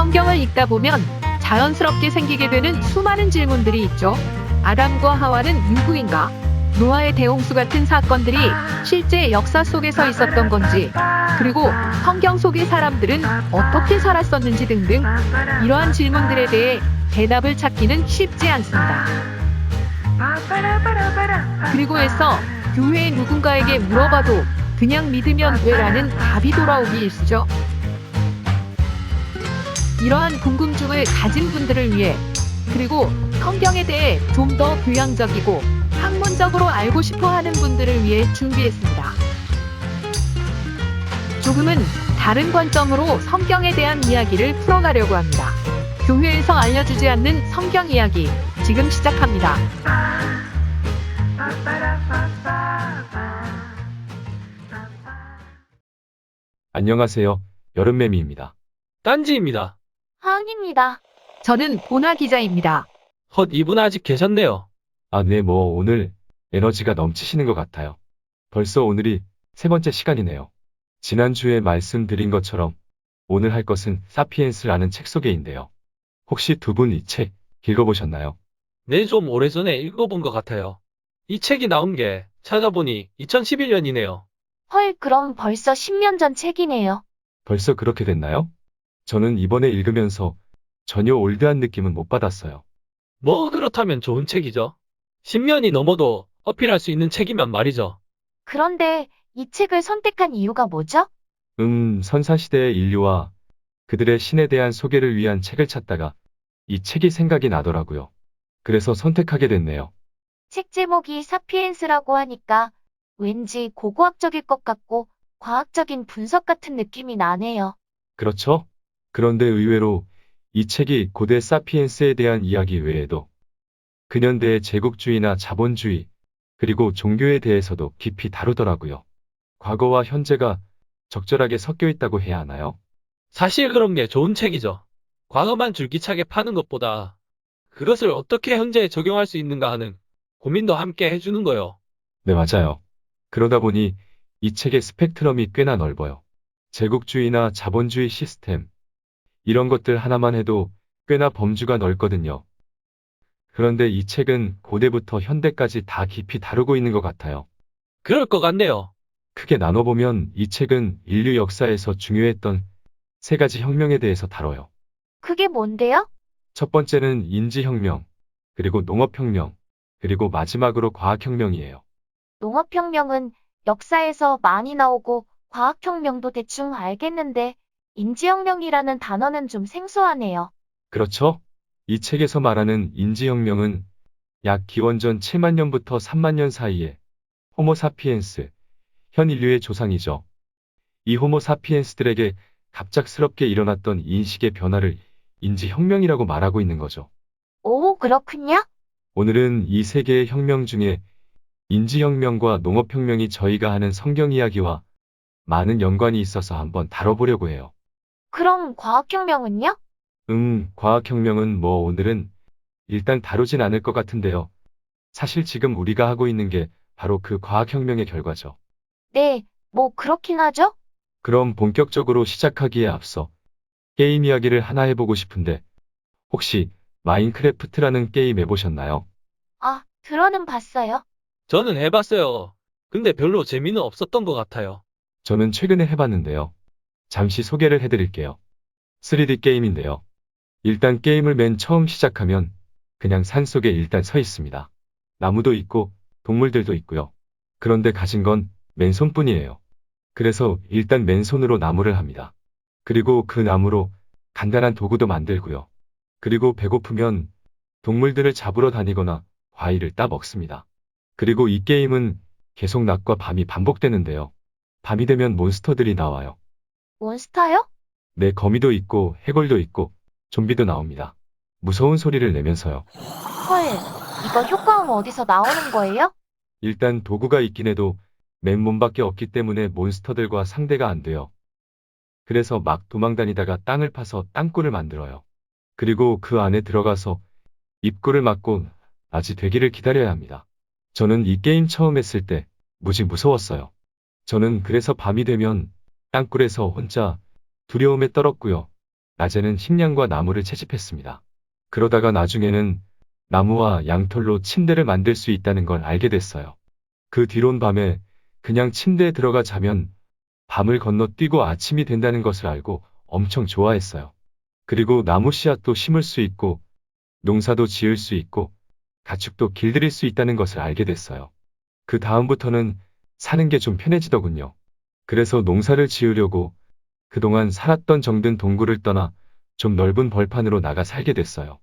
성경을 읽다 보면 자연스럽게 생기게 되는 수많은 질문들이 있죠. 아담과 하와는 누구인가? 노아의 대홍수 같은 사건들이 실제 역사 속에서 있었던 건지, 그리고 성경 속의 사람들은 어떻게 살았었는지 등등 이러한 질문들에 대해 대답을 찾기는 쉽지 않습니다. 그리고 해서 교회의 누군가에게 물어봐도 그냥 믿으면 돼라는 답이 돌아오기 일쑤죠. 이러한 궁금증을 가진 분들을 위해, 그리고 성경에 대해 좀 더 교양적이고 학문적으로 알고 싶어 하는 분들을 위해 준비했습니다. 조금은 다른 관점으로 성경에 대한 이야기를 풀어가려고 합니다. 교회에서 알려주지 않는 성경 이야기, 지금 시작합니다. 안녕하세요. 여름매미입니다. 딴지입니다. 하은입니다. 저는 보나 기자입니다. 이분 아직 계셨네요. 아, 네, 오늘 에너지가 넘치시는 것 같아요. 벌써 오늘이 세 번째 시간이네요. 지난주에 말씀드린 것처럼 오늘 할 것은 사피엔스라는 책 소개인데요. 혹시 두 분 이 책 읽어보셨나요? 네, 좀 오래전에 읽어본 것 같아요. 이 책이 나온 게 찾아보니 2011년이네요. 헐, 그럼 벌써 10년 전 책이네요. 벌써 그렇게 됐나요? 저는 이번에 읽으면서 전혀 올드한 느낌은 못 받았어요. 뭐 그렇다면 좋은 책이죠. 10년이 넘어도 어필할 수 있는 책이면 말이죠. 그런데 이 책을 선택한 이유가 뭐죠? 선사시대의 인류와 그들의 신에 대한 소개를 위한 책을 찾다가 이 책이 생각이 나더라고요. 그래서 선택하게 됐네요. 책 제목이 사피엔스라고 하니까 왠지 고고학적일 것 같고 과학적인 분석 같은 느낌이 나네요. 그렇죠? 그런데 의외로 이 책이 고대 사피엔스에 대한 이야기 외에도 근현대의 제국주의나 자본주의, 그리고 종교에 대해서도 깊이 다루더라고요. 과거와 현재가 적절하게 섞여 있다고 해야 하나요? 사실 그런 게 좋은 책이죠. 과거만 줄기차게 파는 것보다 그것을 어떻게 현재에 적용할 수 있는가 하는 고민도 함께 해주는 거요. 네, 맞아요. 그러다 보니 이 책의 스펙트럼이 꽤나 넓어요. 제국주의나 자본주의 시스템, 이런 것들 하나만 해도 꽤나 범주가 넓거든요. 그런데 이 책은 고대부터 현대까지 다 깊이 다루고 있는 것 같아요. 그럴 것 같네요. 크게 나눠보면 이 책은 인류 역사에서 중요했던 세 가지 혁명에 대해서 다뤄요. 그게 뭔데요? 첫 번째는 인지혁명, 그리고 농업혁명, 그리고 마지막으로 과학혁명이에요. 농업혁명은 역사에서 많이 나오고 과학혁명도 대충 알겠는데 인지혁명이라는 단어는 좀 생소하네요. 그렇죠? 이 책에서 말하는 인지혁명은 약 기원전 7만 년부터 3만 년 사이에 호모사피엔스, 현 인류의 조상이죠. 이 호모사피엔스들에게 갑작스럽게 일어났던 인식의 변화를 인지혁명이라고 말하고 있는 거죠. 오, 그렇군요. 오늘은 이 세 개의 혁명 중에 인지혁명과 농업혁명이 저희가 하는 성경 이야기와 많은 연관이 있어서 한번 다뤄보려고 해요. 그럼 과학혁명은요? 과학혁명은 오늘은 일단 다루진 않을 것 같은데요. 사실 지금 우리가 하고 있는 게 바로 그 과학혁명의 결과죠. 네, 뭐 그렇긴 하죠? 그럼 본격적으로 시작하기에 앞서 게임 이야기를 하나 해보고 싶은데 혹시 마인크래프트라는 게임 해보셨나요? 아, 들어는 봤어요. 저는 해봤어요. 근데 별로 재미는 없었던 것 같아요. 저는 최근에 해봤는데요. 잠시 소개를 해드릴게요. 3D 게임인데요. 일단 게임을 맨 처음 시작하면 그냥 산속에 일단 서 있습니다. 나무도 있고 동물들도 있고요. 그런데 가진 건 맨손뿐이에요. 그래서 일단 맨손으로 나무를 합니다. 그리고 그 나무로 간단한 도구도 만들고요. 그리고 배고프면 동물들을 잡으러 다니거나 과일을 따 먹습니다. 그리고 이 게임은 계속 낮과 밤이 반복되는데요. 밤이 되면 몬스터들이 나와요. 몬스터요? 네, 거미도 있고 해골도 있고 좀비도 나옵니다. 무서운 소리를 내면서요. 헐, 이거 효과음 어디서 나오는 거예요? 일단 도구가 있긴 해도 맨몸밖에 없기 때문에 몬스터들과 상대가 안 돼요. 그래서 막 도망다니다가 땅을 파서 땅굴을 만들어요. 그리고 그 안에 들어가서 입구를 막고 낮이 되기를 기다려야 합니다. 저는 이 게임 처음 했을 때 무지 무서웠어요. 저는 그래서 밤이 되면 땅굴에서 혼자 두려움에 떨었고요. 낮에는 식량과 나무를 채집했습니다. 그러다가 나중에는 나무와 양털로 침대를 만들 수 있다는 걸 알게 됐어요. 그 뒤론 밤에 그냥 침대에 들어가 자면 밤을 건너뛰고 아침이 된다는 것을 알고 엄청 좋아했어요. 그리고 나무 씨앗도 심을 수 있고 농사도 지을 수 있고 가축도 길들일 수 있다는 것을 알게 됐어요. 그 다음부터는 사는 게 좀 편해지더군요. 그래서 농사를 지으려고 그동안 살았던 정든 동굴을 떠나 좀 넓은 벌판으로 나가 살게 됐어요.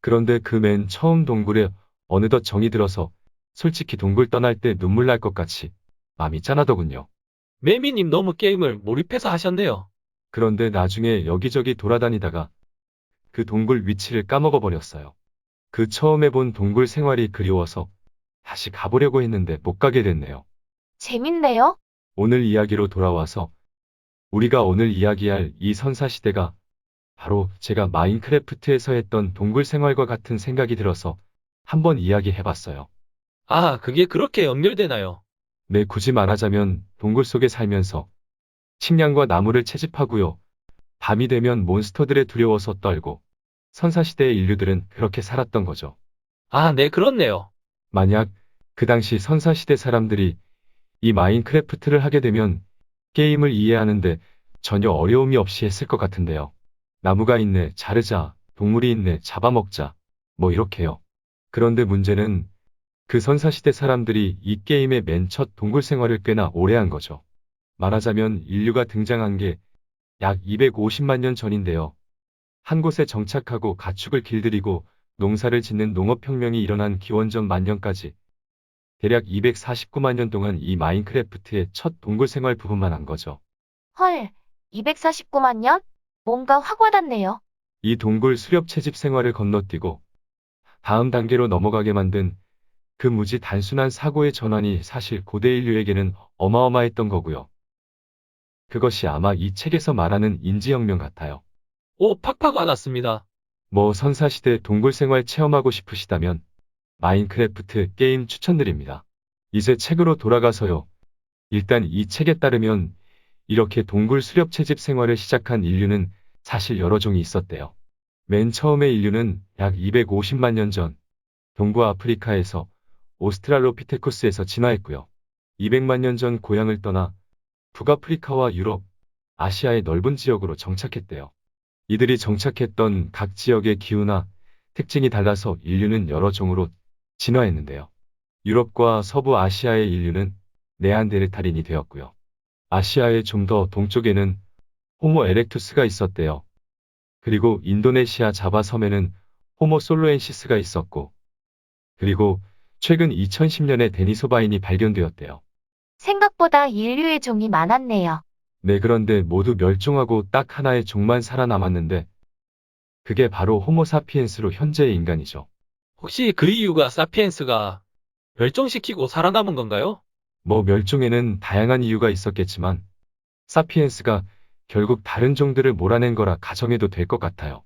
그런데 그 맨 처음 동굴에 어느덧 정이 들어서 솔직히 동굴 떠날 때 눈물 날 것 같이 마음이 짠하더군요. 매미님 너무 게임을 몰입해서 하셨네요. 그런데 나중에 여기저기 돌아다니다가 그 동굴 위치를 까먹어 버렸어요. 그 처음에 본 동굴 생활이 그리워서 다시 가보려고 했는데 못 가게 됐네요. 재밌네요. 오늘 이야기로 돌아와서 우리가 오늘 이야기할 이 선사시대가 바로 제가 마인크래프트에서 했던 동굴 생활과 같은 생각이 들어서 한번 이야기해봤어요. 아, 그게 그렇게 연결되나요? 네, 굳이 말하자면 동굴 속에 살면서 식량과 나무를 채집하고요. 밤이 되면 몬스터들에 두려워서 떨고 선사시대의 인류들은 그렇게 살았던 거죠. 아, 네, 그렇네요. 만약 그 당시 선사시대 사람들이 이 마인크래프트를 하게 되면 게임을 이해하는데 전혀 어려움이 없이 했을 것 같은데요. 나무가 있네, 자르자, 동물이 있네, 잡아먹자, 뭐 이렇게요. 그런데 문제는 그 선사시대 사람들이 이 게임의 맨 첫 동굴 생활을 꽤나 오래 한 거죠. 말하자면 인류가 등장한 게 약 250만 년 전인데요. 한 곳에 정착하고 가축을 길들이고 농사를 짓는 농업혁명이 일어난 기원전 만년까지 대략 249만 년 동안 이 마인크래프트의 첫 동굴 생활 부분만 한 거죠. 헐, 249만 년? 뭔가 확 와닿네요. 이 동굴 수렵 채집 생활을 건너뛰고 다음 단계로 넘어가게 만든 그 무지 단순한 사고의 전환이 사실 고대 인류에게는 어마어마했던 거고요. 그것이 아마 이 책에서 말하는 인지혁명 같아요. 오, 팍팍 와닿습니다. 뭐 선사시대 동굴 생활 체험하고 싶으시다면 마인크래프트 게임 추천드립니다. 이제 책으로 돌아가서요. 일단 이 책에 따르면 이렇게 동굴 수렵 채집 생활을 시작한 인류는 사실 여러 종이 있었대요. 맨 처음에 인류는 약 250만 년 전 동부 아프리카에서 오스트랄로피테쿠스에서 진화했고요. 200만 년 전 고향을 떠나 북아프리카와 유럽, 아시아의 넓은 지역으로 정착했대요. 이들이 정착했던 각 지역의 기후나 특징이 달라서 인류는 여러 종으로 진화했는데요. 유럽과 서부 아시아의 인류는 네안데르탈인이 되었고요. 아시아의 좀 더 동쪽에는 호모 에렉투스가 있었대요. 그리고 인도네시아 자바 섬에는 호모 솔로엔시스가 있었고, 그리고 최근 2010년에 데니소바인이 발견되었대요. 생각보다 인류의 종이 많았네요. 네, 그런데 모두 멸종하고 딱 하나의 종만 살아남았는데, 그게 바로 호모사피엔스로 현재의 인간이죠. 혹시 그 이유가 사피엔스가 멸종시키고 살아남은 건가요? 뭐 멸종에는 다양한 이유가 있었겠지만, 사피엔스가 결국 다른 종들을 몰아낸 거라 가정해도 될 것 같아요.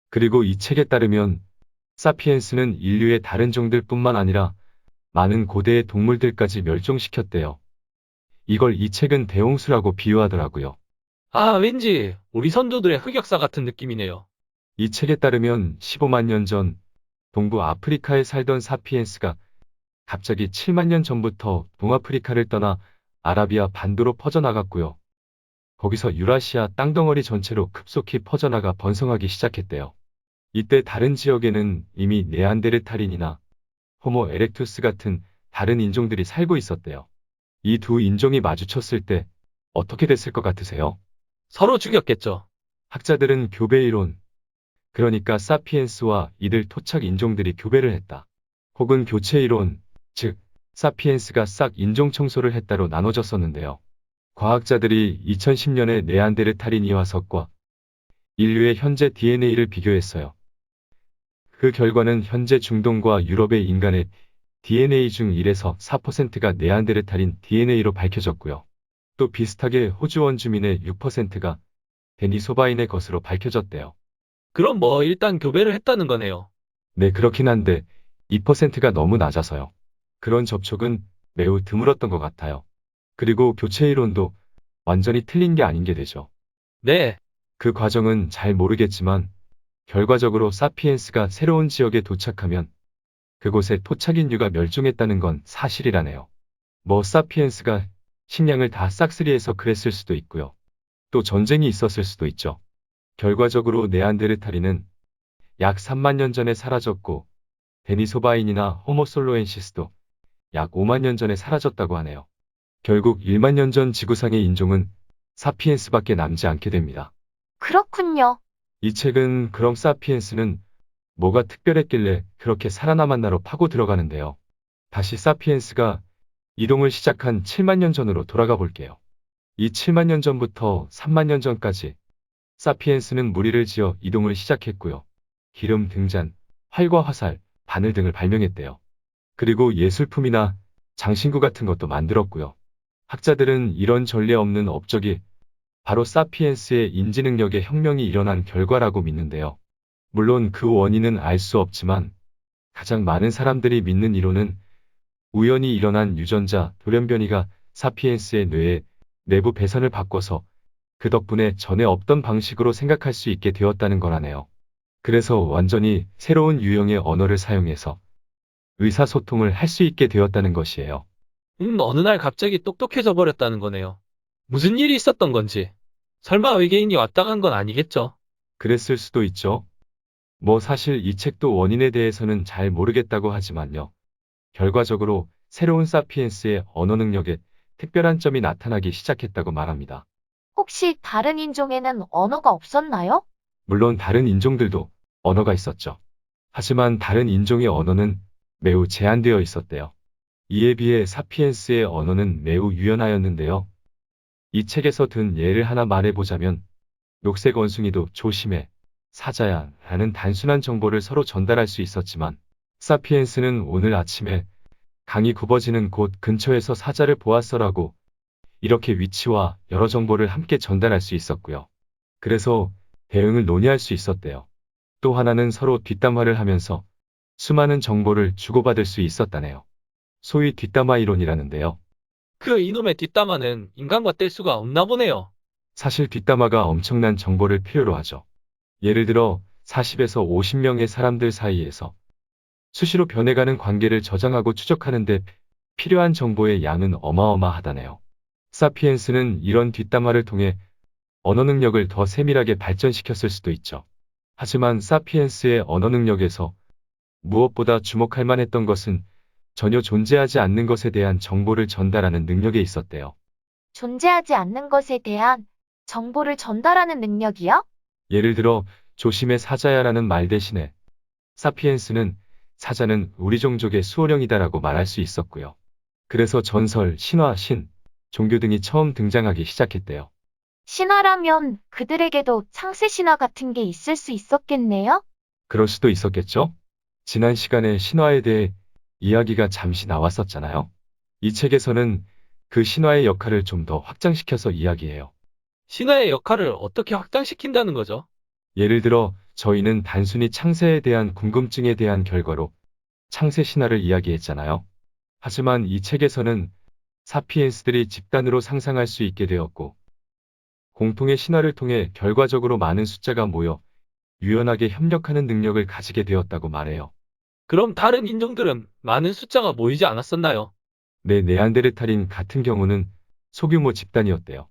그리고 이 책에 따르면, 사피엔스는 인류의 다른 종들뿐만 아니라 많은 고대의 동물들까지 멸종시켰대요. 이걸 이 책은 대홍수라고 비유하더라고요. 아, 왠지 우리 선조들의 흑역사 같은 느낌이네요. 이 책에 따르면 15만 년 전 동부 아프리카에 살던 사피엔스가 갑자기 7만 년 전부터 동아프리카를 떠나 아라비아 반도로 퍼져나갔고요. 거기서 유라시아 땅덩어리 전체로 급속히 퍼져나가 번성하기 시작했대요. 이때 다른 지역에는 이미 네안데르탈인이나 호모 에렉투스 같은 다른 인종들이 살고 있었대요. 이 두 인종이 마주쳤을 때 어떻게 됐을 것 같으세요? 서로 죽였겠죠. 학자들은 교배 이론, 그러니까 사피엔스와 이들 토착 인종들이 교배를 했다. 혹은 교체 이론, 즉 사피엔스가 싹 인종 청소를 했다로 나눠졌었는데요. 과학자들이 2010년에 네안데르탈인 이화석과 인류의 현재 DNA를 비교했어요. 그 결과는 현재 중동과 유럽의 인간의 DNA 중 1에서 4%가 네안데르탈인 DNA로 밝혀졌고요. 또 비슷하게 호주 원주민의 6%가 데니소바인의 것으로 밝혀졌대요. 그럼 뭐 일단 교배를 했다는 거네요. 네, 그렇긴 한데 2%가 너무 낮아서요. 그런 접촉은 매우 드물었던 것 같아요. 그리고 교체 이론도 완전히 틀린 게 아닌 게 되죠. 네, 그 과정은 잘 모르겠지만 결과적으로 사피엔스가 새로운 지역에 도착하면 그곳에 토착 인류가 멸종했다는 건 사실이라네요. 뭐 사피엔스가 식량을 다 싹쓸이해서 그랬을 수도 있고요. 또 전쟁이 있었을 수도 있죠. 결과적으로 네안데르탈인은 약 3만 년 전에 사라졌고 데니소바인이나 호모솔로엔시스도 약 5만 년 전에 사라졌다고 하네요. 결국 1만 년 전 지구상의 인종은 사피엔스밖에 남지 않게 됩니다. 그렇군요. 이 책은 그럼 사피엔스는 뭐가 특별했길래 그렇게 살아남았나로 파고 들어가는데요. 다시 사피엔스가 이동을 시작한 7만 년 전으로 돌아가 볼게요. 이 7만 년 전부터 3만 년 전까지 사피엔스는 무리를 지어 이동을 시작했고요. 기름 등잔, 활과 화살, 바늘 등을 발명했대요. 그리고 예술품이나 장신구 같은 것도 만들었고요. 학자들은 이런 전례 없는 업적이 바로 사피엔스의 인지 능력의 혁명이 일어난 결과라고 믿는데요. 물론 그 원인은 알 수 없지만 가장 많은 사람들이 믿는 이론은 우연히 일어난 유전자 돌연변이가 사피엔스의 뇌의 내부 배선을 바꿔서 그 덕분에 전에 없던 방식으로 생각할 수 있게 되었다는 거라네요. 그래서 완전히 새로운 유형의 언어를 사용해서 의사소통을 할 수 있게 되었다는 것이에요. 어느 날 갑자기 똑똑해져 버렸다는 거네요. 무슨 일이 있었던 건지. 설마 외계인이 왔다 간 건 아니겠죠? 그랬을 수도 있죠. 뭐 사실 이 책도 원인에 대해서는 잘 모르겠다고 하지만요. 결과적으로 새로운 사피엔스의 언어 능력에 특별한 점이 나타나기 시작했다고 말합니다. 혹시 다른 인종에는 언어가 없었나요? 물론 다른 인종들도 언어가 있었죠. 하지만 다른 인종의 언어는 매우 제한되어 있었대요. 이에 비해 사피엔스의 언어는 매우 유연하였는데요. 이 책에서 든 예를 하나 말해보자면 녹색 원숭이도 조심해, 사자야 라는 단순한 정보를 서로 전달할 수 있었지만 사피엔스는 오늘 아침에 강이 굽어지는 곳 근처에서 사자를 보았어라고 이렇게 위치와 여러 정보를 함께 전달할 수 있었고요. 그래서 대응을 논의할 수 있었대요. 또 하나는 서로 뒷담화를 하면서 수많은 정보를 주고받을 수 있었다네요. 소위 뒷담화 이론이라는데요. 그 이놈의 뒷담화는 인간과 뗄 수가 없나 보네요. 사실 뒷담화가 엄청난 정보를 필요로 하죠. 예를 들어 40에서 50명의 사람들 사이에서 수시로 변해가는 관계를 저장하고 추적하는데 필요한 정보의 양은 어마어마하다네요. 사피엔스는 이런 뒷담화를 통해 언어 능력을 더 세밀하게 발전시켰을 수도 있죠. 하지만 사피엔스의 언어 능력에서 무엇보다 주목할 만했던 것은 전혀 존재하지 않는 것에 대한 정보를 전달하는 능력에 있었대요. 존재하지 않는 것에 대한 정보를 전달하는 능력이요? 예를 들어 조심해 사자야라는 말 대신에 사피엔스는 사자는 우리 종족의 수호령이다라고 말할 수 있었고요. 그래서 전설, 신화, 신, 종교 등이 처음 등장하기 시작했대요. 신화라면 그들에게도 창세 신화 같은 게 있을 수 있었겠네요? 그럴 수도 있었겠죠? 지난 시간에 신화에 대해 이야기가 잠시 나왔었잖아요. 이 책에서는 그 신화의 역할을 좀 더 확장시켜서 이야기해요. 신화의 역할을 어떻게 확장시킨다는 거죠? 예를 들어 저희는 단순히 창세에 대한 궁금증에 대한 결과로 창세 신화를 이야기했잖아요. 하지만 이 책에서는 사피엔스들이 집단으로 상상할 수 있게 되었고 공통의 신화를 통해 결과적으로 많은 숫자가 모여 유연하게 협력하는 능력을 가지게 되었다고 말해요. 그럼 다른 인종들은 많은 숫자가 모이지 않았었나요? 네안데르탈인 같은 경우는 소규모 집단이었대요.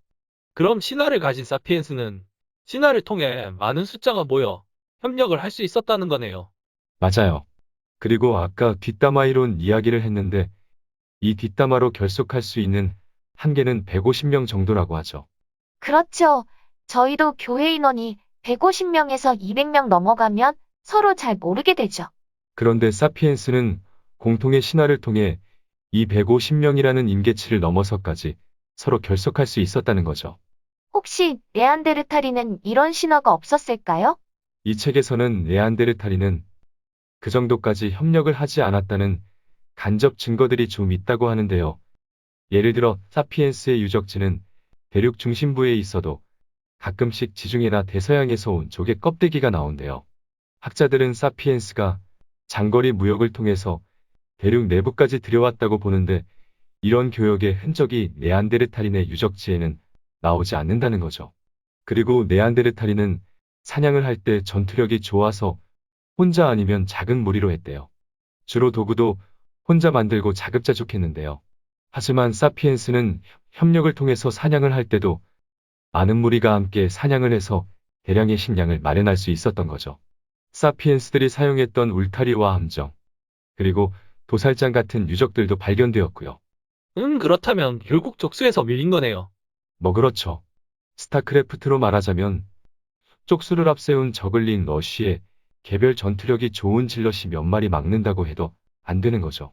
그럼 신화를 가진 사피엔스는 신화를 통해 많은 숫자가 모여 협력을 할 수 있었다는 거네요. 맞아요. 그리고 아까 뒷담화 이론 이야기를 했는데 이 뒷담화로 결속할 수 있는 한계는 150명 정도라고 하죠. 그렇죠. 저희도 교회 인원이 150명에서 200명 넘어가면 서로 잘 모르게 되죠. 그런데 사피엔스는 공통의 신화를 통해 이 150명이라는 임계치를 넘어서까지 서로 결속할 수 있었다는 거죠. 혹시 네안데르탈인은 이런 신화가 없었을까요? 이 책에서는 네안데르탈인은 그 정도까지 협력을 하지 않았다는 간접 증거들이 좀 있다고 하는데요. 예를 들어 사피엔스의 유적지는 대륙 중심부에 있어도 가끔씩 지중해나 대서양에서 온 조개 껍데기가 나온대요. 학자들은 사피엔스가 장거리 무역을 통해서 대륙 내부까지 들여왔다고 보는데 이런 교역의 흔적이 네안데르탈인의 유적지에는 나오지 않는다는 거죠. 그리고 네안데르탈인은 사냥을 할 때 전투력이 좋아서 혼자 아니면 작은 무리로 했대요. 주로 도구도 혼자 만들고 자급자족했는데요. 하지만 사피엔스는 협력을 통해서 사냥을 할 때도 많은 무리가 함께 사냥을 해서 대량의 식량을 마련할 수 있었던 거죠. 사피엔스들이 사용했던 울타리와 함정, 그리고 도살장 같은 유적들도 발견되었고요. 그렇다면 결국 족수에서 밀린 거네요. 뭐 그렇죠. 스타크래프트로 말하자면 쪽수를 앞세운 저글링 러쉬에 개별 전투력이 좋은 질럿이 몇 마리 막는다고 해도 안 되는 거죠.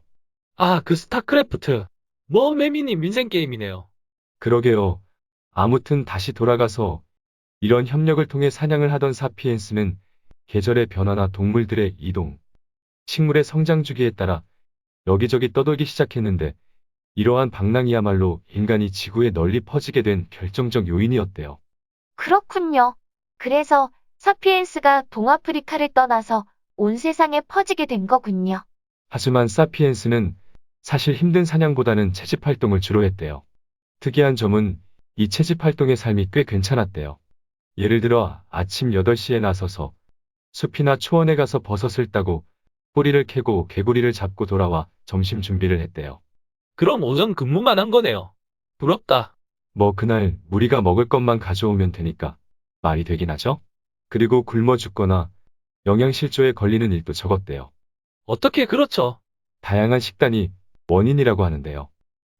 아, 그 스타크래프트. 뭐 매미님 인생 게임이네요. 그러게요. 아무튼 다시 돌아가서 이런 협력을 통해 사냥을 하던 사피엔스는 계절의 변화나 동물들의 이동, 식물의 성장 주기에 따라 여기저기 떠돌기 시작했는데 이러한 방랑이야말로 인간이 지구에 널리 퍼지게 된 결정적 요인이었대요. 그렇군요. 그래서 사피엔스가 동아프리카를 떠나서 온 세상에 퍼지게 된 거군요. 하지만 사피엔스는 사실 힘든 사냥보다는 채집 활동을 주로 했대요. 특이한 점은 이 채집 활동의 삶이 꽤 괜찮았대요. 예를 들어 아침 8시에 나서서 숲이나 초원에 가서 버섯을 따고 뿌리를 캐고 개구리를 잡고 돌아와 점심 준비를 했대요. 그럼 오전 근무만 한 거네요. 부럽다. 뭐 그날 우리가 먹을 것만 가져오면 되니까 말이 되긴 하죠. 그리고 굶어 죽거나 영양실조에 걸리는 일도 적었대요. 어떻게 그렇죠? 다양한 식단이 원인이라고 하는데요.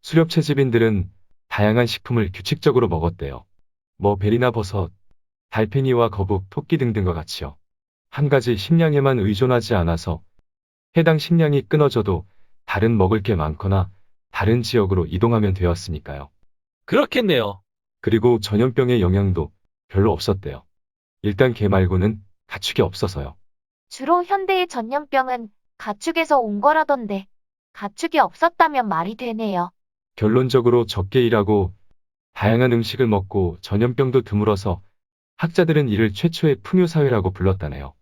수렵 채집인들은 다양한 식품을 규칙적으로 먹었대요. 뭐 베리나 버섯, 달팽이와 거북, 토끼 등등과 같이요. 한 가지 식량에만 의존하지 않아서 해당 식량이 끊어져도 다른 먹을 게 많거나 다른 지역으로 이동하면 되었으니까요. 그렇겠네요. 그리고 전염병의 영향도 별로 없었대요. 일단 개 말고는 가축이 없어서요. 주로 현대의 전염병은 가축에서 온 거라던데 가축이 없었다면 말이 되네요. 결론적으로 적게 일하고 다양한 음식을 먹고 전염병도 드물어서 학자들은 이를 최초의 풍요사회라고 불렀다네요.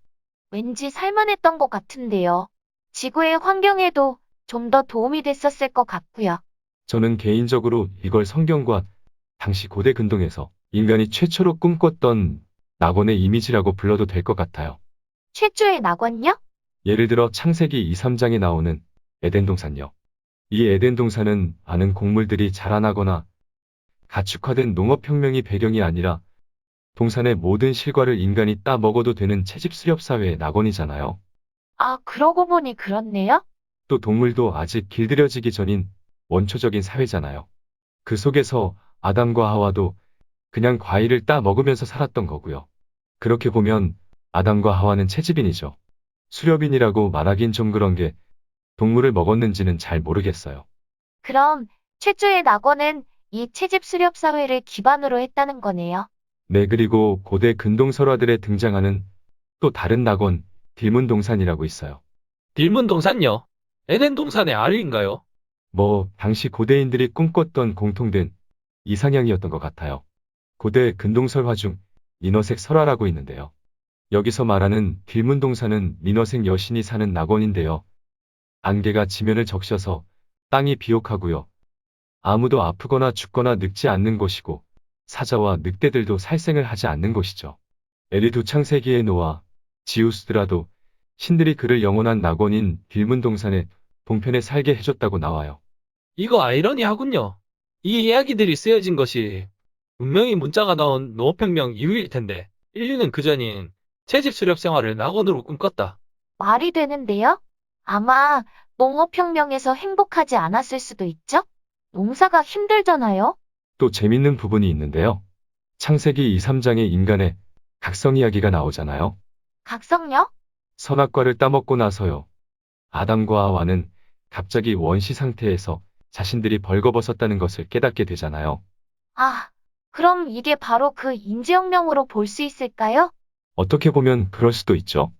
왠지 살만했던 것 같은데요. 지구의 환경에도 좀 더 도움이 됐었을 것 같고요. 저는 개인적으로 이걸 성경과 당시 고대 근동에서 인간이 최초로 꿈꿨던 낙원의 이미지라고 불러도 될 것 같아요. 최초의 낙원요? 예를 들어 창세기 2, 3장에 나오는 에덴 동산요. 이 에덴 동산은 많은 곡물들이 자라나거나 가축화된 농업혁명이 배경이 아니라 동산의 모든 실과를 인간이 따 먹어도 되는 채집수렵 사회의 낙원이잖아요. 아, 그러고 보니 그렇네요. 또 동물도 아직 길들여지기 전인 원초적인 사회잖아요. 그 속에서 아담과 하와도 그냥 과일을 따 먹으면서 살았던 거고요. 그렇게 보면 아담과 하와는 채집인이죠. 수렵인이라고 말하긴 좀 그런 게 동물을 먹었는지는 잘 모르겠어요. 그럼 최초의 낙원은 이 채집 수렵 사회를 기반으로 했다는 거네요. 네, 그리고 고대 근동 설화들에 등장하는 또 다른 낙원, 딜문동산이라고 있어요. 딜문동산요? 에덴 동산의 아류인가요? 뭐 당시 고대인들이 꿈꿨던 공통된 이상향이었던 것 같아요. 고대 근동설화 중 민어색 설화라고 있는데요. 여기서 말하는 딜문동산은 민어색 여신이 사는 낙원인데요. 안개가 지면을 적셔서 땅이 비옥하고요. 아무도 아프거나 죽거나 늙지 않는 곳이고 사자와 늑대들도 살생을 하지 않는 곳이죠. 에리두 창세기의 노아, 지우스드라도 신들이 그를 영원한 낙원인 딜문동산의 동편에 살게 해줬다고 나와요. 이거 아이러니하군요. 이 이야기들이 쓰여진 것이 분명히 문자가 나온 농업혁명 이후일 텐데 인류는 그전인 채집 수렵 생활을 낙원으로 꿈꿨다. 말이 되는데요? 아마 농업혁명에서 행복하지 않았을 수도 있죠? 농사가 힘들잖아요? 또 재밌는 부분이 있는데요. 창세기 2, 3장에 인간의 각성 이야기가 나오잖아요. 각성요? 선악과를 따먹고 나서요. 아담과 하와는 갑자기 원시 상태에서 자신들이 벌거벗었다는 것을 깨닫게 되잖아요. 아, 그럼 이게 바로 그 인지혁명으로 볼 수 있을까요? 어떻게 보면 그럴 수도 있죠.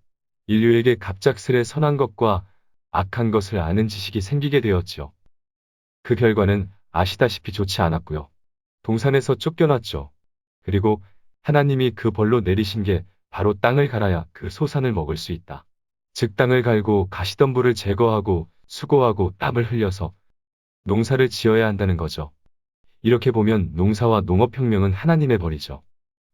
인류에게 갑작스레 선한 것과 악한 것을 아는 지식이 생기게 되었죠. 그 결과는 아시다시피 좋지 않았고요. 동산에서 쫓겨났죠. 그리고 하나님이 그 벌로 내리신 게 바로 땅을 갈아야 그 소산을 먹을 수 있다. 즉 땅을 갈고 가시덤불을 제거하고 수고하고 땀을 흘려서 농사를 지어야 한다는 거죠. 이렇게 보면 농사와 농업혁명은 하나님의 벌이죠.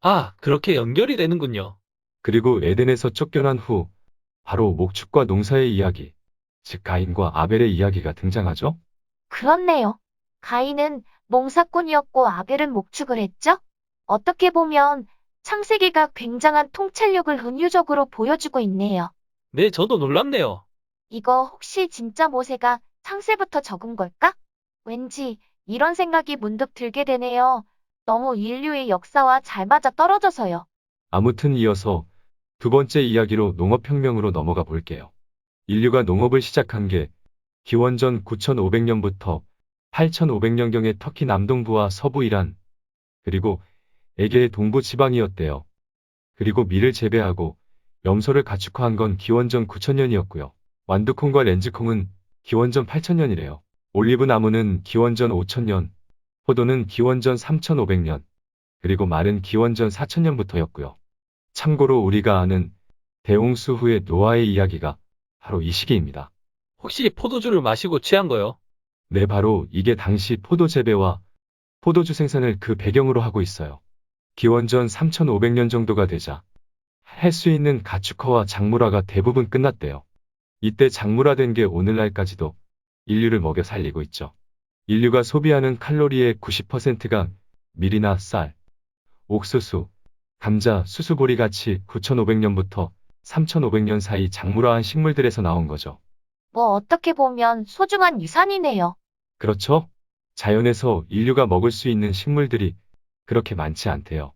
아, 그렇게 연결이 되는군요. 그리고 에덴에서 쫓겨난 후 바로 목축과 농사의 이야기, 즉 가인과 아벨의 이야기가 등장하죠. 그렇네요. 가인은 농사꾼이었고 아벨은 목축을 했죠? 어떻게 보면 창세기가 굉장한 통찰력을 은유적으로 보여주고 있네요. 네, 저도 놀랍네요. 이거 혹시 진짜 모세가 창세부터 적은 걸까? 왠지 이런 생각이 문득 들게 되네요. 너무 인류의 역사와 잘 맞아 떨어져서요. 아무튼 이어서 두 번째 이야기로 농업혁명으로 넘어가 볼게요. 인류가 농업을 시작한 게 기원전 9500년부터 8500년경의 터키 남동부와 서부 이란, 그리고 에게의 동부 지방이었대요. 그리고 밀을 재배하고 염소를 가축화한 건 기원전 9000년이었고요. 완두콩과 렌즈콩은 기원전 8000년이래요. 올리브 나무는 기원전 5000년, 포도는 기원전 3500년, 그리고 말은 기원전 4000년부터였고요. 참고로 우리가 아는 대홍수 후의 노아의 이야기가 바로 이 시기입니다. 혹시 포도주를 마시고 취한 거요? 네, 바로 이게 당시 포도 재배와 포도주 생산을 그 배경으로 하고 있어요. 기원전 3500년 정도가 되자 할 수 있는 가축화와 작물화가 대부분 끝났대요. 이때 작물화된 게 오늘날까지도 인류를 먹여 살리고 있죠. 인류가 소비하는 칼로리의 90%가 밀이나 쌀, 옥수수, 감자, 수수보리 같이 9500년부터 3500년 사이 작물화한 식물들에서 나온 거죠. 뭐 어떻게 보면 소중한 유산이네요. 그렇죠? 자연에서 인류가 먹을 수 있는 식물들이 그렇게 많지 않대요.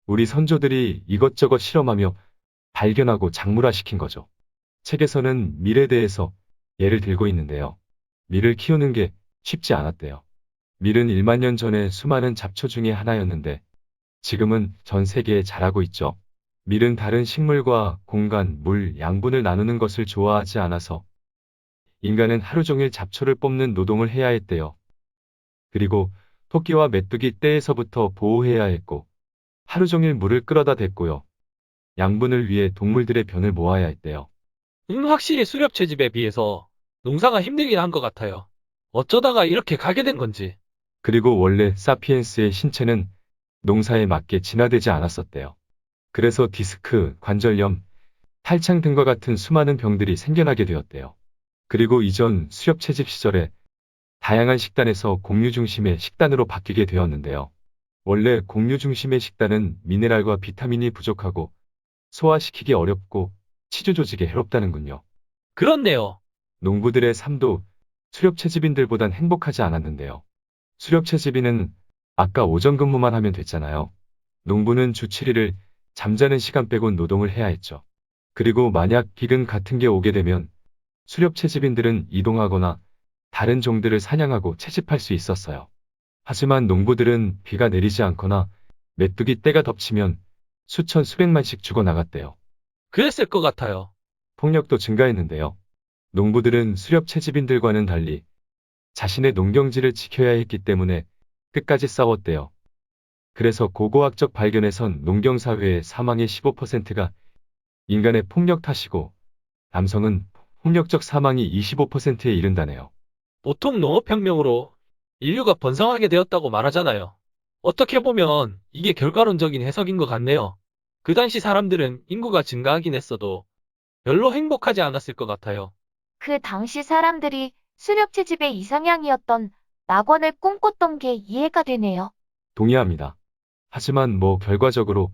우리 선조들이 이것저것 실험하며 발견하고 작물화시킨 거죠. 책에서는 밀에 대해서 예를 들고 있는데요. 밀을 키우는 게 쉽지 않았대요. 밀은 1만 년 전에 수많은 잡초 중에 하나였는데 지금은 전 세계에 자라고 있죠. 밀은 다른 식물과 공간, 물, 양분을 나누는 것을 좋아하지 않아서 인간은 하루 종일 잡초를 뽑는 노동을 해야 했대요. 그리고 토끼와 메뚜기 떼에서부터 보호해야 했고 하루 종일 물을 끌어다 댔고요. 양분을 위해 동물들의 변을 모아야 했대요. 확실히 수렵 채집에 비해서 농사가 힘들긴 한 것 같아요. 어쩌다가 이렇게 가게 된 건지. 그리고 원래 사피엔스의 신체는 농사에 맞게 진화되지 않았었대요. 그래서 디스크, 관절염, 탈창 등과 같은 수많은 병들이 생겨나게 되었대요. 그리고 이전 수렵 채집 시절에 다양한 식단에서 곡류 중심의 식단으로 바뀌게 되었는데요. 원래 곡류 중심의 식단은 미네랄과 비타민이 부족하고 소화시키기 어렵고 치주 조직에 해롭다는군요. 그렇네요. 농부들의 삶도 수렵 채집인들보단 행복하지 않았는데요. 수렵 채집인은 아까 오전 근무만 하면 됐잖아요. 농부는 주 7일을 잠자는 시간 빼곤 노동을 해야 했죠. 그리고 만약 기근 같은 게 오게 되면 수렵 채집인들은 이동하거나 다른 종들을 사냥하고 채집할 수 있었어요. 하지만 농부들은 비가 내리지 않거나 메뚜기 떼가 덮치면 수천 수백만씩 죽어나갔대요. 그랬을 것 같아요. 폭력도 증가했는데요. 농부들은 수렵 채집인들과는 달리 자신의 농경지를 지켜야 했기 때문에 끝까지 싸웠대요. 그래서 고고학적 발견에선 농경사회의 사망의 15%가 인간의 폭력 탓이고 남성은 폭력적 사망이 25%에 이른다네요. 보통 농업혁명으로 인류가 번성하게 되었다고 말하잖아요. 어떻게 보면 이게 결과론적인 해석인 것 같네요. 그 당시 사람들은 인구가 증가하긴 했어도 별로 행복하지 않았을 것 같아요. 그 당시 사람들이 수렵 채집의 이상향이었던 낙원을 꿈꿨던 게 이해가 되네요. 동의합니다. 하지만 결과적으로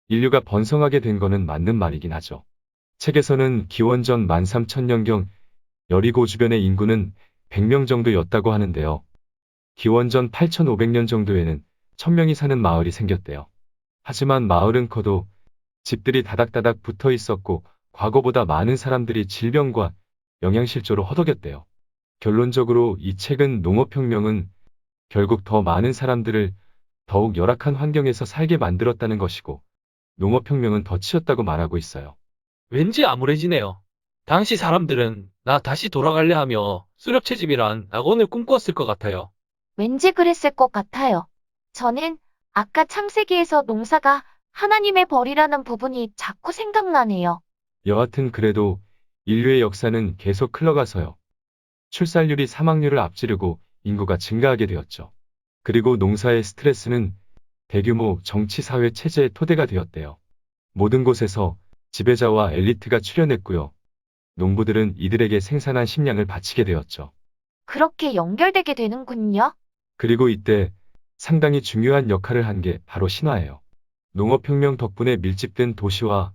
인류가 번성하게 된 거는 맞는 말이긴 하죠. 책에서는 기원전 13,000년경 여리고 주변의 인구는 100명 정도였다고 하는데요. 기원전 8,500년 정도에는 1000명이 사는 마을이 생겼대요. 하지만 마을은 커도 집들이 다닥다닥 붙어 있었고 과거보다 많은 사람들이 질병과 영양실조로 허덕였대요. 결론적으로 이 책은 농업혁명은 결국 더 많은 사람들을 더욱 열악한 환경에서 살게 만들었다는 것이고 농업혁명은 덫이었다고 말하고 있어요. 왠지 암울해지네요. 당시 사람들은 나 다시 돌아갈래 하며 수렵채집이란 낙원을 꿈꾸었을 것 같아요. 왠지 그랬을 것 같아요. 저는 아까 창세기에서 농사가 하나님의 벌이라는 부분이 자꾸 생각나네요. 여하튼 그래도 인류의 역사는 계속 흘러가서요. 출산율이 사망률을 앞지르고 인구가 증가하게 되었죠. 그리고 농사의 스트레스는 대규모 정치 사회 체제의 토대가 되었대요. 모든 곳에서 지배자와 엘리트가 출현했고요. 농부들은 이들에게 생산한 식량을 바치게 되었죠. 그렇게 연결되게 되는군요. 그리고 이때 상당히 중요한 역할을 한 게 바로 신화예요. 농업혁명 덕분에 밀집된 도시와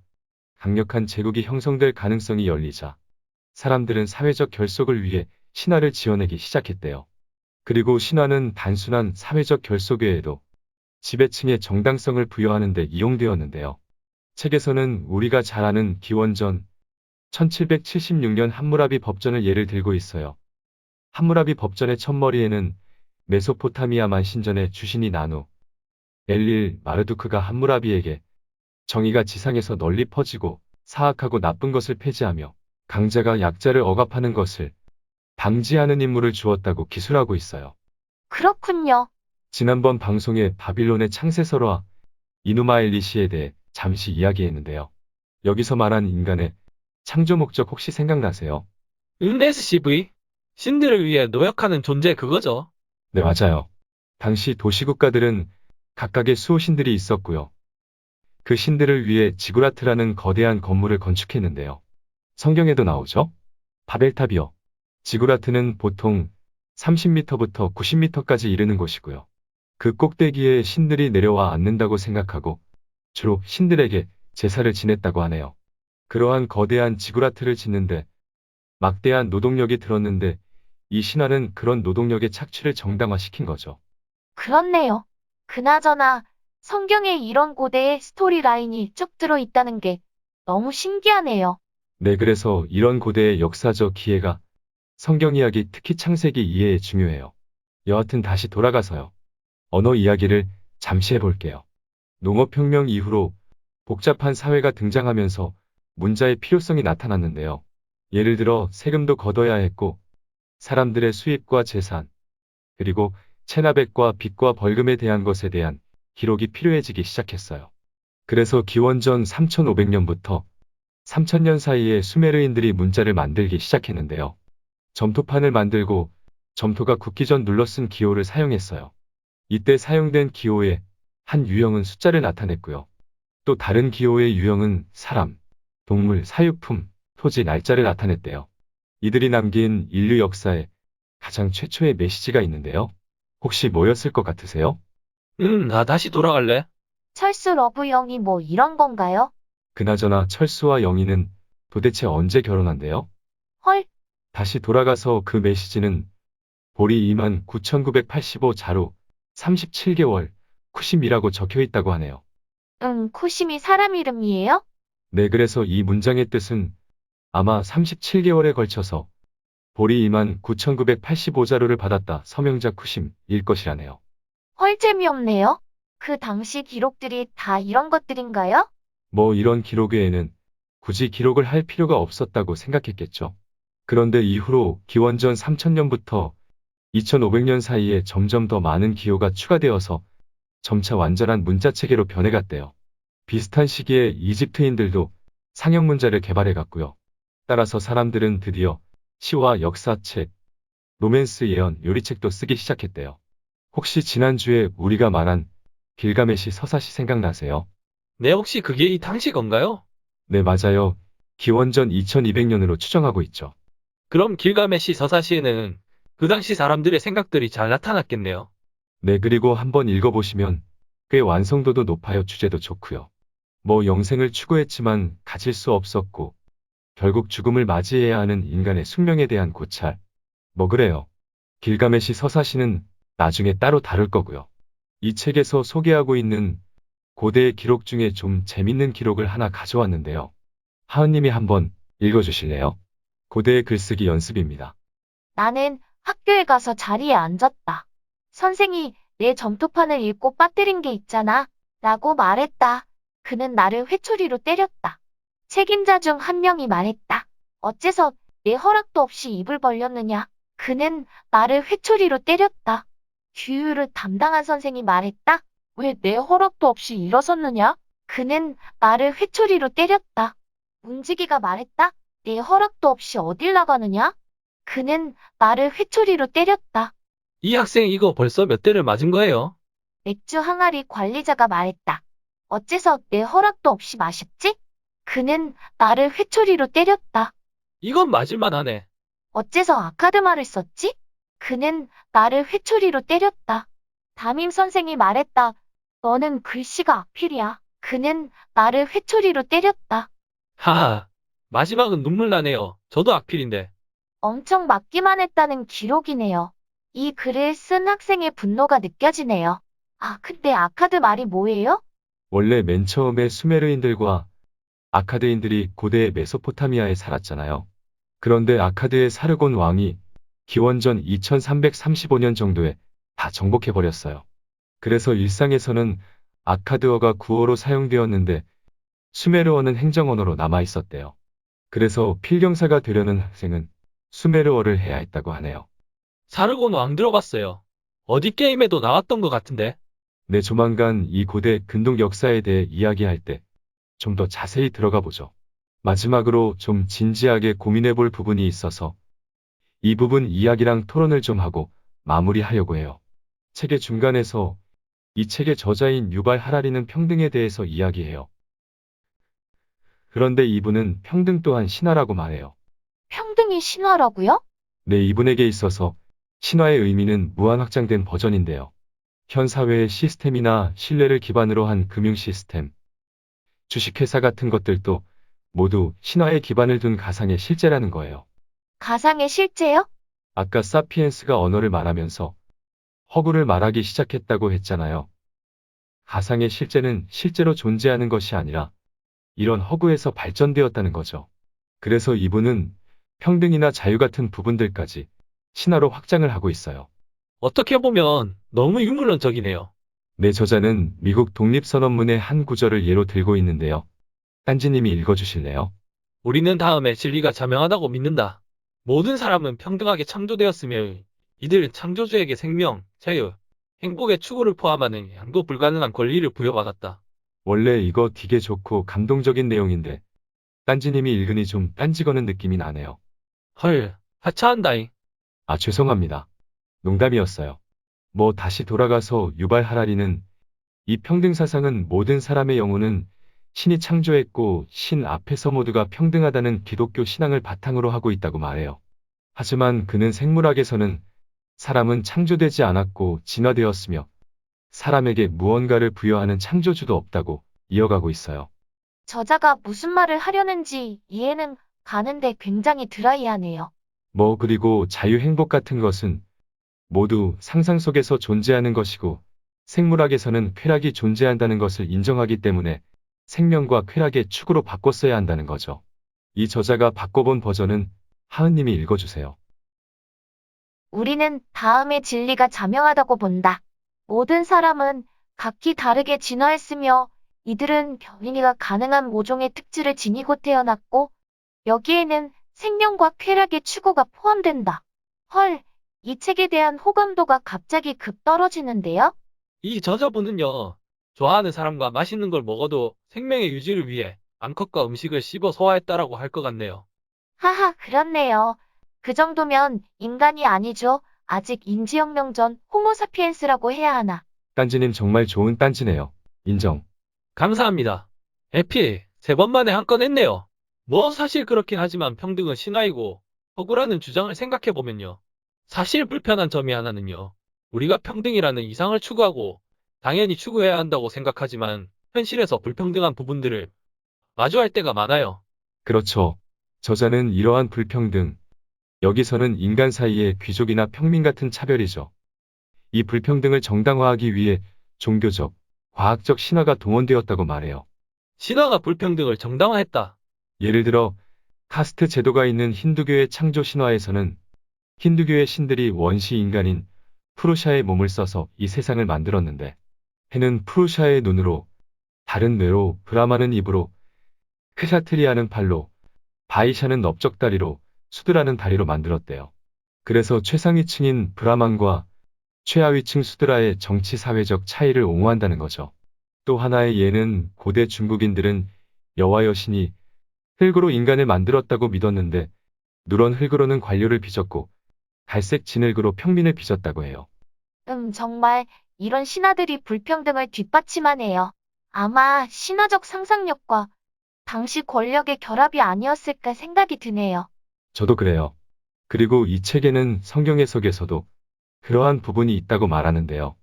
강력한 제국이 형성될 가능성이 열리자 사람들은 사회적 결속을 위해 신화를 지어내기 시작했대요. 그리고 신화는 단순한 사회적 결속 외에도 지배층의 정당성을 부여하는 데 이용되었는데요. 책에서는 우리가 잘 아는 기원전 1776년 함무라비 법전을 예를 들고 있어요. 함무라비 법전의 첫머리에는 메소포타미아만 신전의 주신이 나누 엘릴 마르두크가 함무라비에게 정의가 지상에서 널리 퍼지고 사악하고 나쁜 것을 폐지하며 강자가 약자를 억압하는 것을 방지하는 임무를 주었다고 기술하고 있어요. 그렇군요. 지난번 방송에 바빌론의 창세설화 이누마엘리시에 대해 잠시 이야기했는데요. 여기서 말한 인간의 창조 목적 혹시 생각나세요? SCV? 신들을 위해 노역하는 존재 그거죠. 네, 맞아요. 당시 도시국가들은 각각의 수호신들이 있었고요. 그 신들을 위해 지구라트라는 거대한 건물을 건축했는데요. 성경에도 나오죠? 바벨탑이요. 지구라트는 보통 30m부터 90m까지 이르는 곳이고요. 그 꼭대기에 신들이 내려와 앉는다고 생각하고 주로 신들에게 제사를 지냈다고 하네요. 그러한 거대한 지구라트를 짓는데 막대한 노동력이 들었는데 이 신화는 그런 노동력의 착취를 정당화시킨 거죠. 그렇네요. 그나저나 성경에 이런 고대의 스토리라인이 쭉 들어있다는 게 너무 신기하네요. 네, 그래서 이런 고대의 역사적 기회가 성경 이야기 특히 창세기 이해에 중요해요. 여하튼 다시 돌아가서요. 언어 이야기를 잠시 해볼게요. 농업혁명 이후로 복잡한 사회가 등장하면서 문자의 필요성이 나타났는데요. 예를 들어 세금도 걷어야 했고 사람들의 수입과 재산, 그리고 체납액과 빚과 벌금에 대한 것에 대한 기록이 필요해지기 시작했어요. 그래서 기원전 3500년부터 3000년 사이에 수메르인들이 문자를 만들기 시작했는데요. 점토판을 만들고 점토가 굳기 전 눌러 쓴 기호를 사용했어요. 이때 사용된 기호의 한 유형은 숫자를 나타냈고요. 또 다른 기호의 유형은 사람, 동물, 사육품, 토지, 날짜를 나타냈대요. 이들이 남긴 인류 역사에 가장 최초의 메시지가 있는데요. 혹시 뭐였을 것 같으세요? 나 다시 돌아갈래. 철수 러브 영이 뭐 이런 건가요? 그나저나 철수와 영희는 도대체 언제 결혼한대요? 헐, 다시 돌아가서 그 메시지는 보리 29,985 자루 37개월 쿠심이라고 적혀 있다고 하네요. 쿠심이 사람 이름이에요? 네, 그래서 이 문장의 뜻은 아마 37개월에 걸쳐서 보리 29,985자루를 받았다 서명자 쿠심일 것이라네요. 헐, 재미없네요. 그 당시 기록들이 다 이런 것들인가요? 뭐 이런 기록 외에는 굳이 기록을 할 필요가 없었다고 생각했겠죠. 그런데 이후로 기원전 3000년부터 2500년 사이에 점점 더 많은 기호가 추가되어서 점차 완전한 문자 체계로 변해갔대요. 비슷한 시기에 이집트인들도 상형 문자를 개발해갔고요. 따라서 사람들은 드디어 시와 역사책, 로맨스 예언, 요리책도 쓰기 시작했대요. 혹시 지난주에 우리가 말한 길가메시 서사시 생각나세요? 네, 혹시 그게 이 당시 건가요? 네, 맞아요. 기원전 2200년으로 추정하고 있죠. 그럼 길가메시 서사시에는 그 당시 사람들의 생각들이 잘 나타났겠네요. 네, 그리고 한번 읽어보시면 꽤 완성도도 높아요. 주제도 좋고요. 뭐 영생을 추구했지만 가질 수 없었고 결국 죽음을 맞이해야 하는 인간의 숙명에 대한 고찰. 뭐 그래요. 길가메시 서사시는 나중에 따로 다룰 거고요. 이 책에서 소개하고 있는 고대의 기록 중에 좀 재밌는 기록을 하나 가져왔는데요. 하은님이 한번 읽어주실래요? 고대의 글쓰기 연습입니다. 나는 학교에 가서 자리에 앉았다. 선생이 내 점토판을 읽고 빠뜨린 게 있잖아. 라고 말했다. 그는 나를 회초리로 때렸다. 책임자 중 한 명이 말했다. 어째서 내 허락도 없이 입을 벌렸느냐. 그는 나를 회초리로 때렸다. 규율을 담당한 선생이 말했다. 왜 내 허락도 없이 일어섰느냐? 그는 나를 회초리로 때렸다. 문지기가 말했다. 내 허락도 없이 어딜 나가느냐? 그는 나를 회초리로 때렸다. 이 학생 이거 벌써 몇 대를 맞은 거예요? 맥주 항아리 관리자가 말했다. 어째서 내 허락도 없이 마셨지? 그는 나를 회초리로 때렸다. 이건 맞을만 하네. 어째서 아카드마를 썼지? 그는 나를 회초리로 때렸다. 담임 선생이 말했다. 너는 글씨가 악필이야. 그는 나를 회초리로 때렸다. 하하, 마지막은 눈물 나네요. 저도 악필인데. 엄청 맞기만 했다는 기록이네요. 이 글을 쓴 학생의 분노가 느껴지네요. 아, 근데 아카드 말이 뭐예요? 원래 맨 처음에 수메르인들과 아카드인들이 고대 메소포타미아에 살았잖아요. 그런데 아카드의 사르곤 왕이 기원전 2335년 정도에 다 정복해버렸어요. 그래서 일상에서는 아카드어가 구어로 사용되었는데 수메르어는 행정언어로 남아있었대요. 그래서 필경사가 되려는 학생은 수메르어를 해야 했다고 하네요. 사르곤 왕 들어봤어요. 어디 게임에도 나왔던 것 같은데. 네, 조만간 이 고대 근동 역사에 대해 이야기할 때 좀 더 자세히 들어가 보죠. 마지막으로 좀 진지하게 고민해 볼 부분이 있어서 이 부분 이야기랑 토론을 좀 하고 마무리하려고 해요. 책의 중간에서 이 책의 저자인 유발 하라리는 평등에 대해서 이야기해요. 그런데 이분은 평등 또한 신화라고 말해요. 평등이 신화라고요? 네, 이분에게 있어서 신화의 의미는 무한 확장된 버전인데요. 현 사회의 시스템이나 신뢰를 기반으로 한 금융 시스템, 주식회사 같은 것들도 모두 신화에 기반을 둔 가상의 실제라는 거예요. 가상의 실제요? 아까 사피엔스가 언어를 말하면서 허구를 말하기 시작했다고 했잖아요. 가상의 실제는 실제로 존재하는 것이 아니라 이런 허구에서 발전되었다는 거죠. 그래서 이분은 평등이나 자유 같은 부분들까지 신화로 확장을 하고 있어요. 어떻게 보면 너무 유물론적이네요. 내 저자는 미국 독립선언문의 한 구절을 예로 들고 있는데요. 딴지님이 읽어주실래요? 우리는 다음에 진리가 자명하다고 믿는다. 모든 사람은 평등하게 창조되었으며 이들은 창조주에게 생명, 자유, 행복의 추구를 포함하는 양도 불가능한 권리를 부여받았다. 원래 이거 되게 좋고 감동적인 내용인데 딴지님이 읽으니 좀 딴지거는 느낌이 나네요. 헐, 하차한다잉. 아, 죄송합니다. 농담이었어요. 뭐 다시 돌아가서 유발 하라리는 이 평등 사상은 모든 사람의 영혼은 신이 창조했고 신 앞에서 모두가 평등하다는 기독교 신앙을 바탕으로 하고 있다고 말해요. 하지만 그는 생물학에서는 사람은 창조되지 않았고 진화되었으며 사람에게 무언가를 부여하는 창조주도 없다고 이어가고 있어요. 저자가 무슨 말을 하려는지 이해는 가는데 굉장히 드라이하네요. 뭐 그리고 자유 행복 같은 것은 모두 상상 속에서 존재하는 것이고 생물학에서는 쾌락이 존재한다는 것을 인정하기 때문에 생명과 쾌락의 축으로 바꿨어야 한다는 거죠. 이 저자가 바꿔본 버전은 하은님이 읽어주세요. 우리는 다음의 진리가 자명하다고 본다. 모든 사람은 각기 다르게 진화했으며 이들은 변이가 가능한 모종의 특질을 지니고 태어났고 여기에는 생명과 쾌락의 추구가 포함된다. 헐, 이 책에 대한 호감도가 갑자기 급 떨어지는데요? 이 저자분은요, 좋아하는 사람과 맛있는 걸 먹어도 생명의 유지를 위해 암컷과 음식을 씹어 소화했다라고 할 것 같네요. 하하, 그렇네요. 그 정도면 인간이 아니죠. 아직 인지혁명 전 호모사피엔스라고 해야 하나. 딴지님 정말 좋은 딴지네요. 인정. 감사합니다. 에피, 3번 만에 한 건 했네요. 뭐 사실 그렇긴 하지만 평등은 신화이고 허구라는 주장을 생각해보면요. 사실 불편한 점이 하나는요. 우리가 평등이라는 이상을 추구하고 당연히 추구해야 한다고 생각하지만 현실에서 불평등한 부분들을 마주할 때가 많아요. 그렇죠. 저자는 이러한 불평등, 여기서는 인간 사이의 귀족이나 평민 같은 차별이죠. 이 불평등을 정당화하기 위해 종교적, 과학적 신화가 동원되었다고 말해요. 신화가 불평등을 정당화했다. 예를 들어 카스트 제도가 있는 힌두교의 창조 신화에서는 힌두교의 신들이 원시 인간인 푸루샤의 몸을 써서 이 세상을 만들었는데 해는 푸루샤의 눈으로, 달은 뇌로, 브라마는 입으로, 크샤트리아는 팔로, 바이샤는 넓적다리로, 수드라는 다리로 만들었대요. 그래서 최상위층인 브라만과 최하위층 수드라의 정치 사회적 차이를 옹호한다는 거죠. 또 하나의 예는 고대 중국인들은 여와 여신이 흙으로 인간을 만들었다고 믿었는데 누런 흙으로는 관료를 빚었고 갈색 진흙으로 평민을 빚었다고 해요. 정말 이런 신화들이 불평등을 뒷받침하네요. 아마 신화적 상상력과 당시 권력의 결합이 아니었을까 생각이 드네요. 저도 그래요. 그리고 이 책에는 성경 해석에서도 그러한 부분이 있다고 말하는데요.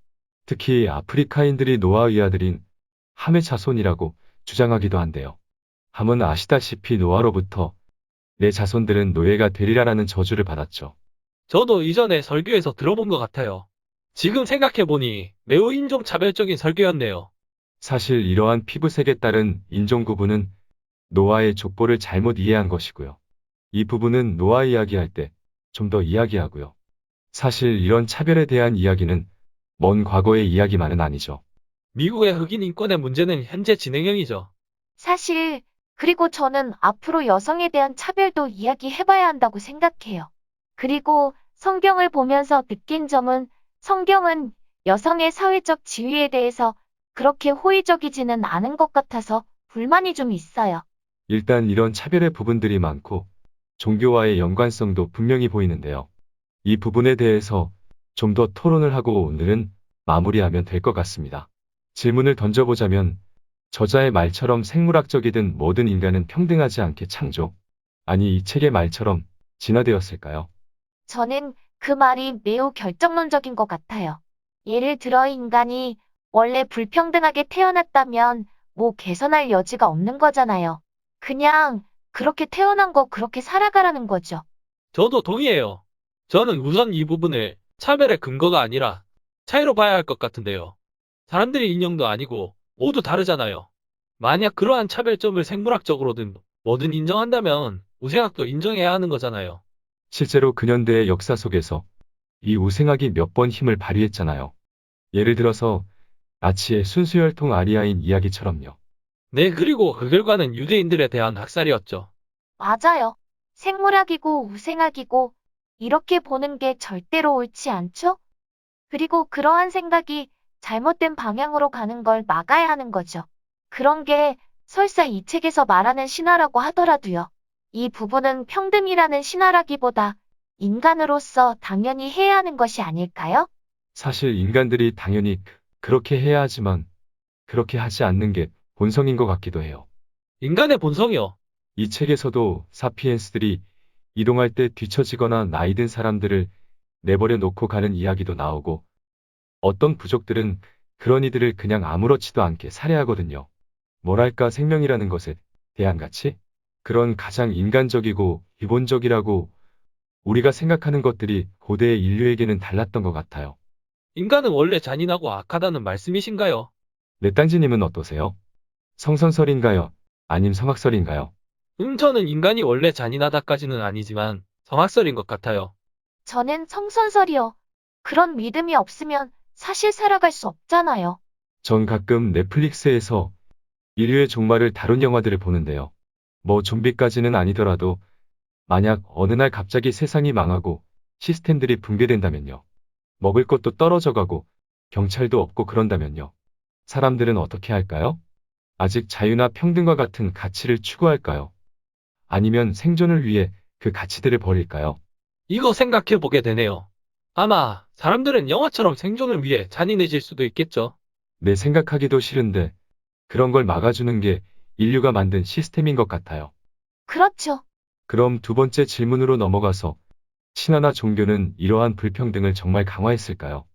특히 아프리카인들이 노아의 아들인 함의 자손이라고 주장하기도 한데요. 함은 아시다시피 노아로부터 내 자손들은 노예가 되리라라는 저주를 받았죠. 저도 이전에 설교에서 들어본 것 같아요. 지금 생각해보니 매우 인종차별적인 설교였네요. 사실 이러한 피부색에 따른 인종 구분은 노아의 족보를 잘못 이해한 것이고요. 이 부분은 노아 이야기할 때 좀 더 이야기하고요. 사실 이런 차별에 대한 이야기는 먼 과거의 이야기만은 아니죠. 미국의 흑인 인권의 문제는 현재 진행형이죠. 사실, 그리고 저는 앞으로 여성에 대한 차별도 이야기해봐야 한다고 생각해요. 그리고 성경을 보면서 느낀 점은 성경은 여성의 사회적 지위에 대해서 그렇게 호의적이지는 않은 것 같아서 불만이 좀 있어요. 일단 이런 차별의 부분들이 많고 종교와의 연관성도 분명히 보이는데요. 이 부분에 대해서 좀 더 토론을 하고 오늘은 마무리하면 될 것 같습니다. 질문을 던져보자면 저자의 말처럼 생물학적이든 모든 인간은 평등하지 않게 창조, 아니 이 책의 말처럼 진화되었을까요? 저는 그 말이 매우 결정론적인 것 같아요. 예를 들어 인간이 원래 불평등하게 태어났다면 뭐 개선할 여지가 없는 거잖아요. 그냥 그렇게 태어난 거 그렇게 살아가라는 거죠. 저도 동의해요. 저는 우선 이 부분을 차별의 근거가 아니라 차이로 봐야 할 것 같은데요. 사람들이 인형도 아니고 모두 다르잖아요. 만약 그러한 차별점을 생물학적으로든 뭐든 인정한다면 우생학도 인정해야 하는 거잖아요. 실제로 근현대의 역사 속에서 이 우생학이 몇 번 힘을 발휘했잖아요. 예를 들어서 나치의 순수혈통 아리아인 이야기처럼요. 네, 그리고 그 결과는 유대인들에 대한 학살이었죠. 맞아요. 생물학이고 우생학이고 이렇게 보는 게 절대로 옳지 않죠? 그리고 그러한 생각이 잘못된 방향으로 가는 걸 막아야 하는 거죠. 그런 게 설사 이 책에서 말하는 신화라고 하더라도요. 이 부분은 평등이라는 신화라기보다 인간으로서 당연히 해야 하는 것이 아닐까요? 사실 인간들이 당연히 그렇게 해야 하지만 그렇게 하지 않는 게 본성인 것 같기도 해요. 인간의 본성이요. 이 책에서도 사피엔스들이 이동할 때 뒤처지거나 나이 든 사람들을 내버려 놓고 가는 이야기도 나오고 어떤 부족들은 그런 이들을 그냥 아무렇지도 않게 살해하거든요. 뭐랄까 생명이라는 것에 대한 가치? 그런 가장 인간적이고 기본적이라고 우리가 생각하는 것들이 고대의 인류에게는 달랐던 것 같아요. 인간은 원래 잔인하고 악하다는 말씀이신가요? 넷단지님은 어떠세요? 성선설인가요? 아님 성악설인가요? 저는 인간이 원래 잔인하다까지는 아니지만 성악설인 것 같아요. 저는 성선설이요. 그런 믿음이 없으면 사실 살아갈 수 없잖아요. 전 가끔 넷플릭스에서 인류의 종말을 다룬 영화들을 보는데요. 뭐 좀비까지는 아니더라도 만약 어느 날 갑자기 세상이 망하고 시스템들이 붕괴된다면요. 먹을 것도 떨어져가고 경찰도 없고 그런다면요. 사람들은 어떻게 할까요? 아직 자유나 평등과 같은 가치를 추구할까요? 아니면 생존을 위해 그 가치들을 버릴까요? 이거 생각해 보게 되네요. 아마 사람들은 영화처럼 생존을 위해 잔인해질 수도 있겠죠. 내 생각하기도 싫은데 그런 걸 막아주는 게 인류가 만든 시스템인 것 같아요. 그렇죠. 그럼 두 번째 질문으로 넘어가서 신화나 종교는 이러한 불평등을 정말 강화했을까요?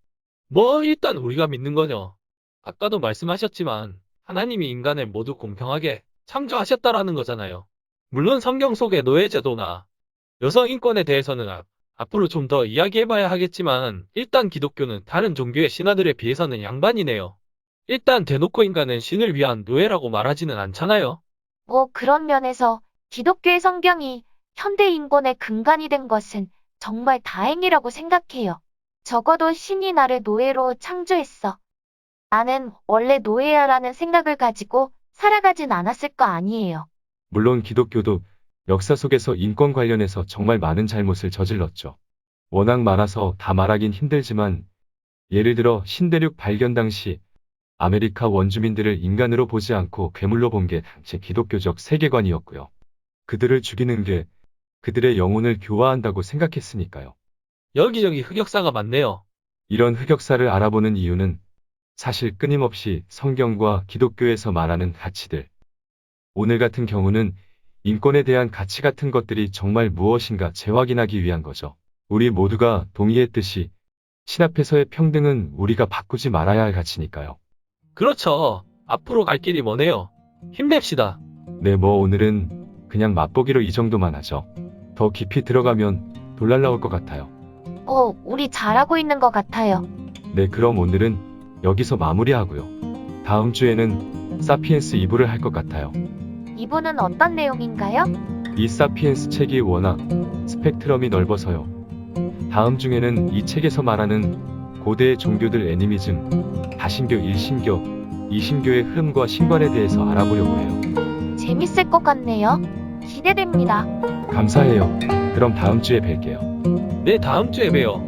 뭐 일단 우리가 믿는 거죠. 아까도 말씀하셨지만 하나님이 인간을 모두 공평하게 창조하셨다라는 거잖아요. 물론 성경 속의 노예제도나 여성 인권에 대해서는 앞으로 좀 더 이야기해봐야 하겠지만 일단 기독교는 다른 종교의 신화들에 비해서는 양반이네요. 일단 대놓고 인간은 신을 위한 노예라고 말하지는 않잖아요. 뭐 그런 면에서 기독교의 성경이 현대 인권의 근간이 된 것은 정말 다행이라고 생각해요. 적어도 신이 나를 노예로 창조했어. 나는 원래 노예야라는 생각을 가지고 살아가진 않았을 거 아니에요. 물론 기독교도 역사 속에서 인권 관련해서 정말 많은 잘못을 저질렀죠. 워낙 많아서 다 말하긴 힘들지만 예를 들어 신대륙 발견 당시 아메리카 원주민들을 인간으로 보지 않고 괴물로 본 게 당시 기독교적 세계관이었고요. 그들을 죽이는 게 그들의 영혼을 교화한다고 생각했으니까요. 여기저기 흑역사가 많네요. 이런 흑역사를 알아보는 이유는 사실 끊임없이 성경과 기독교에서 말하는 가치들. 오늘 같은 경우는 인권에 대한 가치 같은 것들이 정말 무엇인가 재확인하기 위한 거죠. 우리 모두가 동의했듯이 신 앞에서의 평등은 우리가 바꾸지 말아야 할 가치니까요. 그렇죠. 앞으로 갈 길이 머네요. 힘냅시다. 네, 뭐 오늘은 그냥 맛보기로 이 정도만 하죠. 더 깊이 들어가면 돌날 나올 것 같아요. 우리 잘하고 있는 것 같아요. 네, 그럼 오늘은 여기서 마무리하고요. 다음 주에는 사피엔스 2부를 할 것 같아요. 이분은 어떤 내용인가요? 이 사피엔스 책이 워낙 스펙트럼이 넓어서요. 다음 중에는 이 책에서 말하는 고대의 종교들 애니미즘, 다신교, 일신교, 이신교의 흐름과 신관에 대해서 알아보려고 해요. 재밌을 것 같네요. 기대됩니다. 감사해요. 그럼 다음 주에 뵐게요. 네, 다음 주에 봬요.